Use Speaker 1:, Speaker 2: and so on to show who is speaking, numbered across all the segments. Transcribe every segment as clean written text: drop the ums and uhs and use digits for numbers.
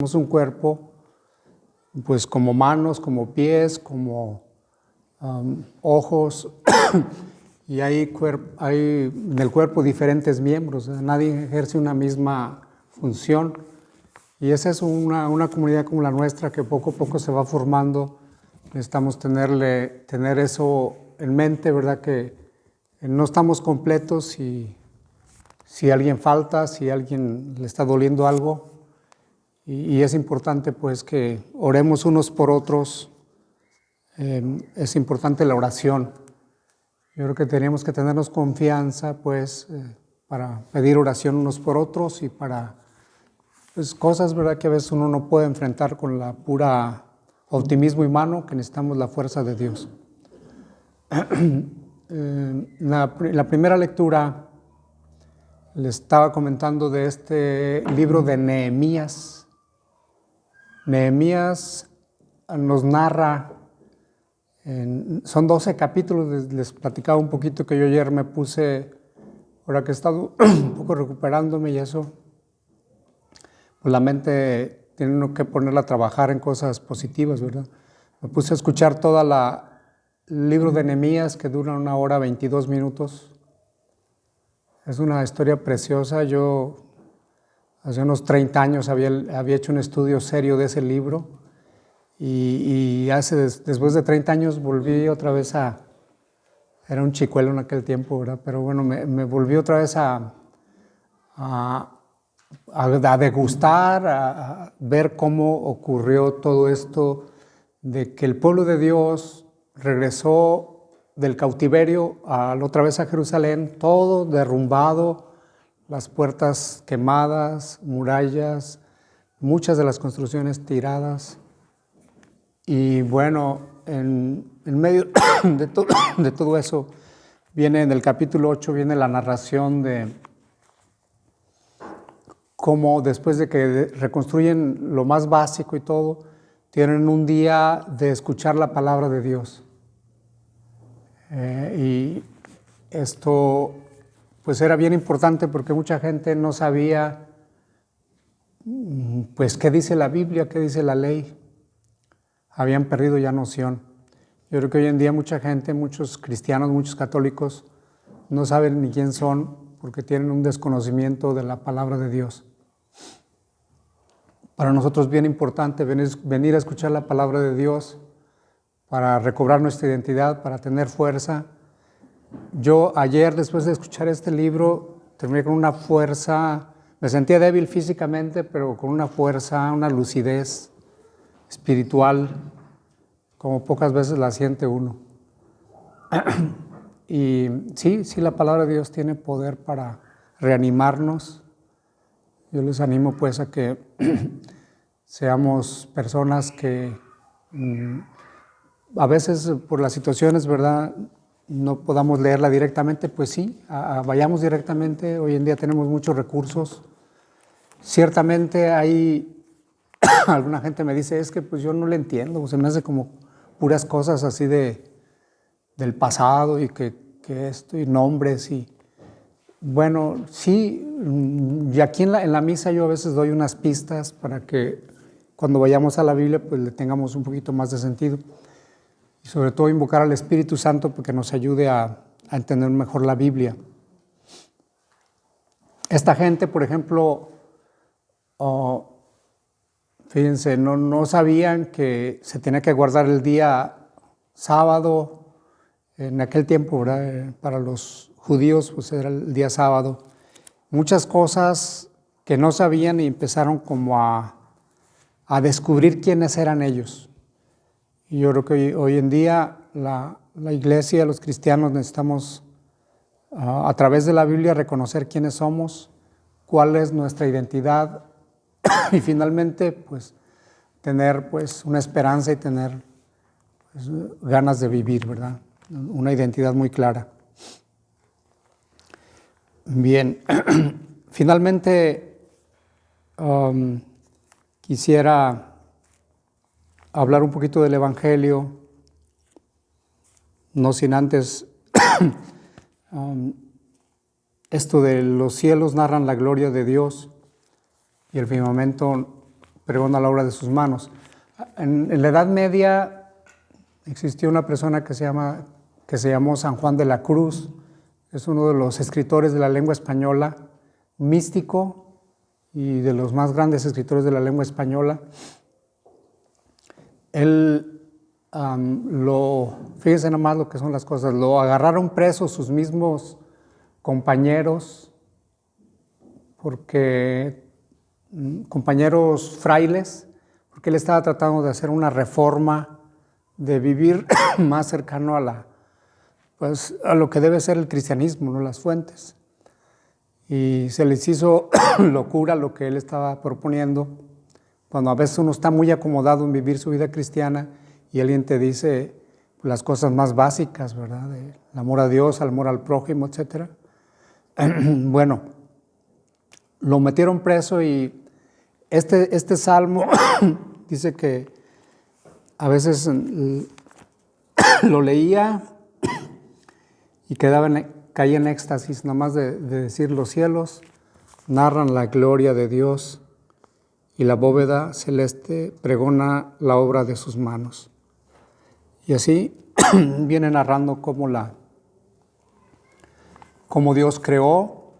Speaker 1: Tenemos un cuerpo, pues como manos, como pies, como ojos, y hay en el cuerpo diferentes miembros, nadie ejerce una misma función. Y esa es una comunidad como la nuestra que poco a poco se va formando. Necesitamos tener eso en mente, ¿verdad? Que no estamos completos y si alguien falta, si a alguien le está doliendo algo. Y es importante pues que oremos unos por otros. Es importante la oración. Yo creo que tenemos que tenernos confianza pues para pedir oración unos por otros y para pues, cosas, ¿verdad?, que a veces uno no puede enfrentar con la pura optimismo humano, que necesitamos la fuerza de Dios. La primera lectura les estaba comentando de este libro de Nehemías. Nehemías nos narra, son 12 capítulos, les platicaba un poquito que yo ayer me puse, ahora que he estado un poco recuperándome y eso, pues la mente tiene uno que ponerla a trabajar en cosas positivas, ¿verdad? Me puse a escuchar todo el libro de Nehemías, que dura 1 hora 22 minutos. Es una historia preciosa. Yo hace unos 30 años había hecho un estudio serio de ese libro y después de 30 años volví otra vez era un chicuelo en aquel tiempo, ¿verdad? Pero bueno, me volví otra vez a degustar, a ver cómo ocurrió todo esto, de que el pueblo de Dios regresó del cautiverio otra vez a Jerusalén, todo derrumbado, las puertas quemadas, murallas, muchas de las construcciones tiradas. Y bueno, en medio de todo eso, viene en el capítulo 8, viene la narración de cómo después de que reconstruyen lo más básico y todo, tienen un día de escuchar la palabra de Dios. Y esto pues era bien importante porque mucha gente no sabía pues qué dice la Biblia, qué dice la ley. Habían perdido ya noción. Yo creo que hoy en día mucha gente, muchos cristianos, muchos católicos, no saben ni quién son porque tienen un desconocimiento de la palabra de Dios. Para nosotros es bien importante venir a escuchar la palabra de Dios para recobrar nuestra identidad, para tener fuerza. Yo ayer, después de escuchar este libro, terminé con una fuerza, me sentía débil físicamente, pero con una fuerza, una lucidez espiritual, como pocas veces la siente uno. Y sí, la palabra de Dios tiene poder para reanimarnos. Yo les animo pues a que seamos personas que a veces por las situaciones, ¿verdad?, no podamos leerla directamente, pues sí, vayamos directamente. Hoy en día tenemos muchos recursos. Ciertamente hay alguna gente me dice, es que pues yo no le entiendo, se me hace como puras cosas así del pasado y que esto y nombres y bueno, sí, y aquí en la misa yo a veces doy unas pistas para que cuando vayamos a la Biblia pues le tengamos un poquito más de sentido. Y sobre todo invocar al Espíritu Santo porque nos ayude a entender mejor la Biblia. Esta gente, por ejemplo, fíjense, no sabían que se tenía que guardar el día sábado. En aquel tiempo, ¿verdad?, para los judíos pues era el día sábado. Muchas cosas que no sabían y empezaron como a descubrir quiénes eran ellos. Y yo creo que hoy en día la iglesia, los cristianos necesitamos a través de la Biblia reconocer quiénes somos, cuál es nuestra identidad y finalmente pues tener pues una esperanza y tener pues, ganas de vivir, ¿verdad? Una identidad muy clara. Bien, finalmente quisiera hablar un poquito del Evangelio, no sin antes esto de los cielos narran la gloria de Dios y el firmamento pregona la obra de sus manos. En la Edad Media existió una persona que se llamó San Juan de la Cruz. Es uno de los escritores de la lengua española, místico y de los más grandes escritores de la lengua española. Él, fíjense nomás lo que son las cosas, lo agarraron preso sus mismos compañeros, compañeros frailes, porque él estaba tratando de hacer una reforma, de vivir más cercano a lo que debe ser el cristianismo, ¿no? Las fuentes. Y se les hizo locura lo que él estaba proponiendo, cuando a veces uno está muy acomodado en vivir su vida cristiana y alguien te dice las cosas más básicas, ¿verdad? El amor a Dios, el amor al prójimo, etc. Bueno, lo metieron preso y este salmo dice que a veces lo leía y caía en éxtasis, nada más de decir: los cielos narran la gloria de Dios y la bóveda celeste pregona la obra de sus manos. Y así viene narrando cómo Dios creó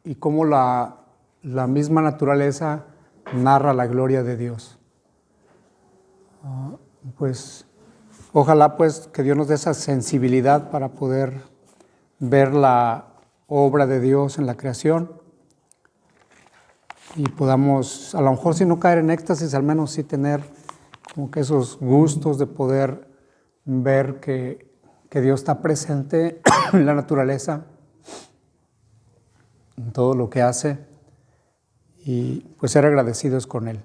Speaker 1: y cómo la misma naturaleza narra la gloria de Dios. Pues ojalá pues que Dios nos dé esa sensibilidad para poder ver la obra de Dios en la creación y podamos, a lo mejor si no caer en éxtasis, al menos sí tener como que esos gustos de poder ver que Dios está presente en la naturaleza, en todo lo que hace, y pues ser agradecidos con Él.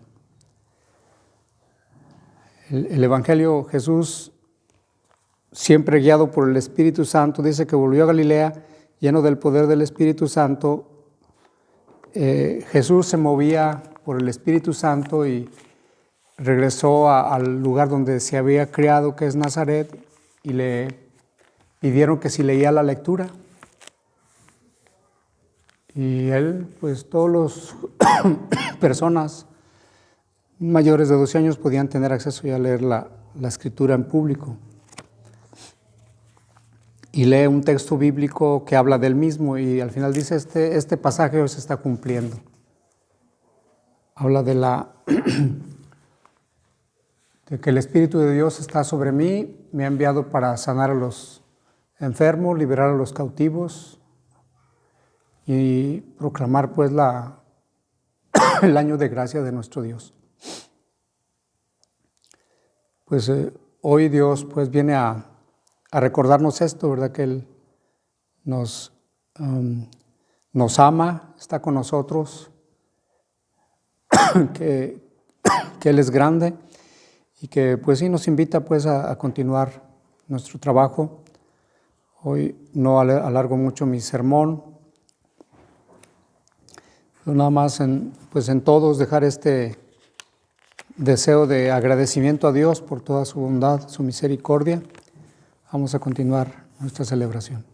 Speaker 1: El Evangelio, Jesús, siempre guiado por el Espíritu Santo, dice que volvió a Galilea lleno del poder del Espíritu Santo. Jesús se movía por el Espíritu Santo y regresó al lugar donde se había criado, que es Nazaret, y le pidieron que si leía la lectura. Y él, pues todas las personas mayores de 12 años podían tener acceso ya a leer la escritura en público. Y lee un texto bíblico que habla del mismo y al final dice, este pasaje hoy se está cumpliendo. Habla de que el Espíritu de Dios está sobre mí, me ha enviado para sanar a los enfermos, liberar a los cautivos y proclamar pues el año de gracia de nuestro Dios. Pues hoy Dios pues viene a recordarnos esto, ¿verdad? Que Él nos ama, está con nosotros, que Él es grande y que pues sí nos invita pues a continuar nuestro trabajo. Hoy no alargo mucho mi sermón, pero nada más en todos dejar este deseo de agradecimiento a Dios por toda su bondad, su misericordia. Vamos a continuar nuestra celebración.